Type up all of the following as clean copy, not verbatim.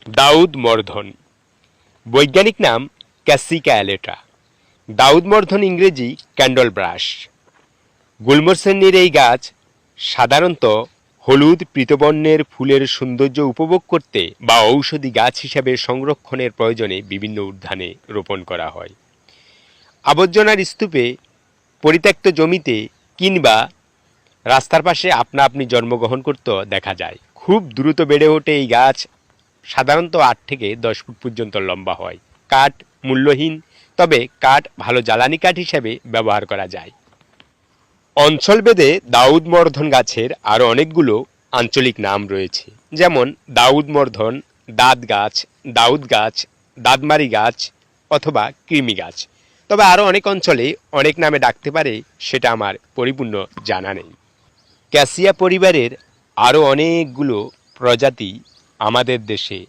দাউদমর্ধন। বৈজ্ঞানিক নাম ক্যাসিকা অ্যালেটা। দাউদমর্ধন ইংরেজি ক্যান্ডল ব্রাশ। গুল্ম শ্রেণীর এই গাছ সাধারণত হলুদ পীতবর্ণের ফুলের সৌন্দর্য উপভোগ করতে বা ঔষধি গাছ হিসাবে সংরক্ষণের প্রয়োজনে বিভিন্ন উদ্যানে রোপণ করা হয়। আবর্জনার স্তূপে, পরিত্যক্ত জমিতে কিংবা রাস্তার পাশে আপনা আপনি জন্মগ্রহণ করতেও দেখা যায়। খুব দ্রুত বেড়ে ওঠে এই গাছ, সাধারণত 8 থেকে 10 ফুট পর্যন্ত লম্বা হয়। কাঠ মূল্যহীন, তবে কাঠ ভালো জ্বালানি কাঠ হিসাবে ব্যবহার করা যায়। অঞ্চলভেদে দাউদমর্ধন গাছের আরও অনেকগুলো আঞ্চলিক নাম রয়েছে, যেমন দাউদমর্ধন, দাঁত গাছ, দাউদ গাছ, দাঁতমারি গাছ অথবা কৃমি গাছ। তবে আরও অনেক অঞ্চলে অনেক নামে ডাকতে পারে, সেটা আমার পরিপূর্ণ জানা নেই। ক্যাসিয়া পরিবারের আরও অনেকগুলো প্রজাতি আমাদের দেশে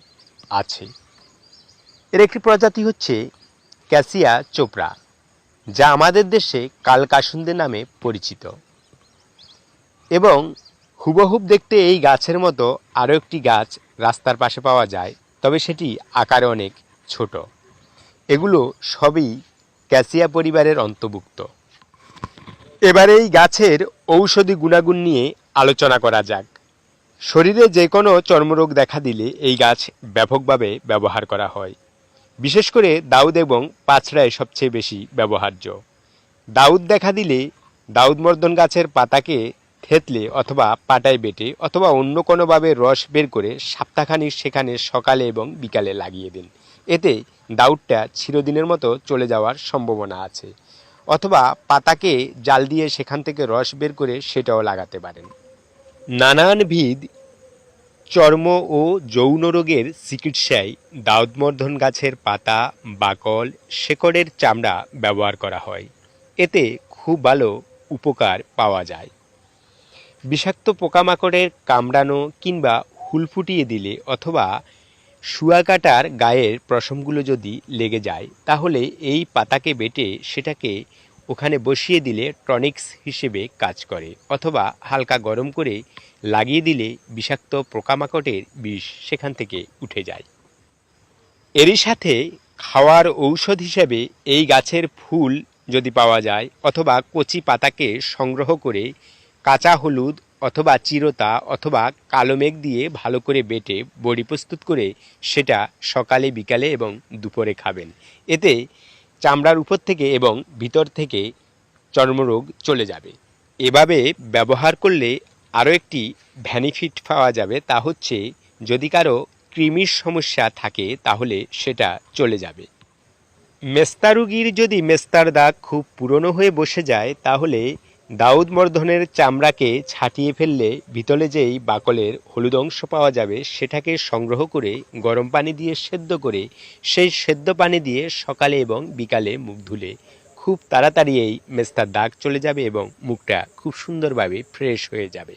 আছে। এর একটি প্রজাতি হচ্ছে ক্যাসিয়া চোপড়া, যা আমাদের দেশে কালকাসুন্দে নামে পরিচিত। এবং হুবহুব দেখতে এই গাছের মতো আরও একটি গাছ রাস্তার পাশে পাওয়া যায়, তবে সেটি আকারে অনেক ছোট। এগুলো সবই ক্যাসিয়া পরিবারের অন্তর্ভুক্ত। এবার এই গাছের ঔষধি গুণাগুণ নিয়ে আলোচনা করা যাক। শরীরে যে কোনো চর্মরোগ দেখা দিলে এই গাছ ব্যাপকভাবে ব্যবহার করা হয়। বিশেষ করে দাউদ এবং পাঁচড়ায় সবচেয়ে বেশি ব্যবহার্য। দাউদ দেখা দিলে দাউদমর্ধন গাছের পাতাকে থেতলে অথবা পাটায় বেটে অথবা অন্য কোনোভাবে রস বের করে সপ্তাহখানিক সেখানে সকালে এবং বিকালে লাগিয়ে দিন। এতে দাউদটা চিরদিনের মতো চলে যাওয়ার সম্ভাবনা আছে। অথবা পাতাকে জাল দিয়ে সেখান থেকে রস বের করে সেটাও লাগাতে পারেন। নানানবিধ চর্ম ও যৌন রোগের চিকিৎসায় দাউদমর্ধন গাছের পাতা, বাকল, শেকড়ের চামড়া ব্যবহার করা হয়। এতে খুব ভালো উপকার পাওয়া যায়। বিষাক্ত পোকামাকড়ের কামড়ানো কিংবা হুল ফুটিয়ে দিলে অথবা শুয়াকাটার গায়ের পশমগুলো যদি লেগে যায়, তাহলে এই পাতাকে বেটে সেটাকে ওখানে বসিয়ে দিলে টনিক্স হিসেবে কাজ করে। অথবা হালকা গরম করে লাগিয়ে দিলে বিষাক্ত পোকামাকড়ের বিষ সেখান থেকে উঠে যায়। এরই সাথে খাওয়ার ঔষধ হিসেবে এই গাছের ফুল যদি পাওয়া যায় অথবা কচি পাতাকে সংগ্রহ করে কাঁচা হলুদ অথবা চিরতা অথবা কালো মেঘ দিয়ে ভালো করে বেটে বড়ি প্রস্তুত করে সেটা সকালে, বিকালে এবং দুপুরে খাবেন। এতে চামড়ার উপর থেকে এবং ভিতর থেকে চর্মরোগ চলে যাবে। এভাবে ব্যবহার করলে আরও একটি বেনিফিট পাওয়া যাবে, তা হচ্ছে যদি কারো কৃমির সমস্যা থাকে তাহলে সেটা চলে যাবে। মেস্তা রোগীর যদি মেস্তার দাগ খুব পুরনো হয়ে বসে যায়, তাহলে দাউদমর্ধনের চামড়াকে ছাটিয়ে ফেললে ভিতরে যেই বাকলের হলুদ অংশ পাওয়া যাবে সেটাকে সংগ্রহ করে গরম পানি দিয়ে সেদ্ধ করে সেই সেদ্ধ পানি দিয়ে সকালে এবং বিকালে মুখ ধুলে খুব তাড়াতাড়ি এই মেস্তার দাগ চলে যাবে এবং মুখটা খুব সুন্দরভাবে ফ্রেশ হয়ে যাবে।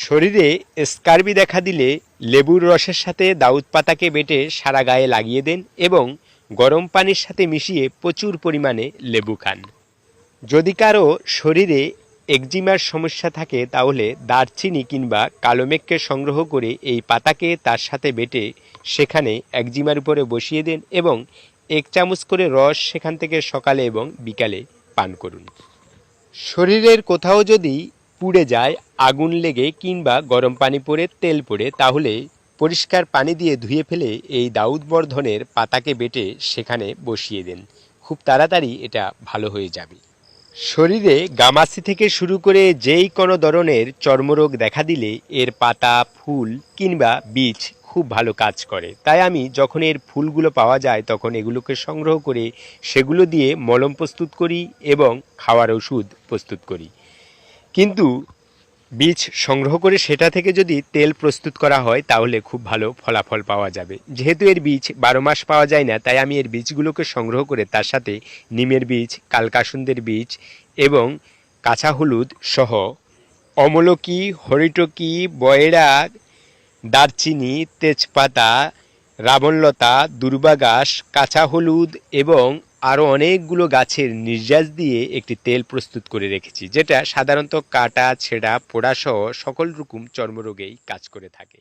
শরীরে স্কার্বি দেখা দিলে লেবুর রসের সাথে দাউদ পাতাকে বেটে সারা গায়ে লাগিয়ে দেন এবং গরম পানির সাথে মিশিয়ে প্রচুর পরিমাণে লেবু খান। যদি কারো শরীরে একজিমার সমস্যা থাকে তাহলে দারচিনি কিংবা কালো মেঘকে সংগ্রহ করে এই পাতাকে তার সাথে বেটে সেখানে একজিমার উপরে বসিয়ে দেন এবং 1 চামচ করে রস সেখান থেকে সকালে এবং বিকালে পান করুন। শরীরের কোথাও যদি পুড়ে যায়, আগুন লেগে কিংবা গরম পানি পড়ে তেল পড়ে, তাহলে পরিষ্কার পানি দিয়ে ধুয়ে ফেলে এই দাউদমর্ধনের পাতাকে বেটে সেখানে বসিয়ে দেন। খুব তাড়াতাড়ি এটা ভালো হয়ে যাবে। শরীরে গামাসি থেকে শুরু করে যেই কোনো ধরনের চর্মরোগ দেখা দিলে এর পাতা, ফুল কিংবা বীজ খুব ভালো কাজ করে। তাই আমি যখন এর ফুলগুলো পাওয়া যায় তখন এগুলোকে সংগ্রহ করে সেগুলো দিয়ে মলম প্রস্তুত করি এবং খাওয়ার ওষুধ প্রস্তুত করি। কিন্তু বীজ সংগ্রহ করে সেটা থেকে যদি তেল প্রস্তুত করা হয় তাহলে খুব ভালো ফলাফল পাওয়া যাবে। যেহেতু এর বীজ 12 মাস পাওয়া যায় না, তাই আমি এর বীজগুলোকে সংগ্রহ করে তার সাথে নিমের বীজ, কালকাসুন্দের বীজ এবং কাঁচা হলুদ সহ অমলকি, হরিটকি, বয়রা, দারচিনি, তেজপাতা, রাবণলতা, দুর্বাঘাস, কাঁচা হলুদ এবং আরও অনেকগুলো গাছের নির্যাস দিয়ে একটি তেল প্রস্তুত করে রেখেছি, যেটা সাধারণত কাটা, ছেঁড়া, পোড়া সহ সকল রকম চর্মরোগেই কাজ করে থাকে।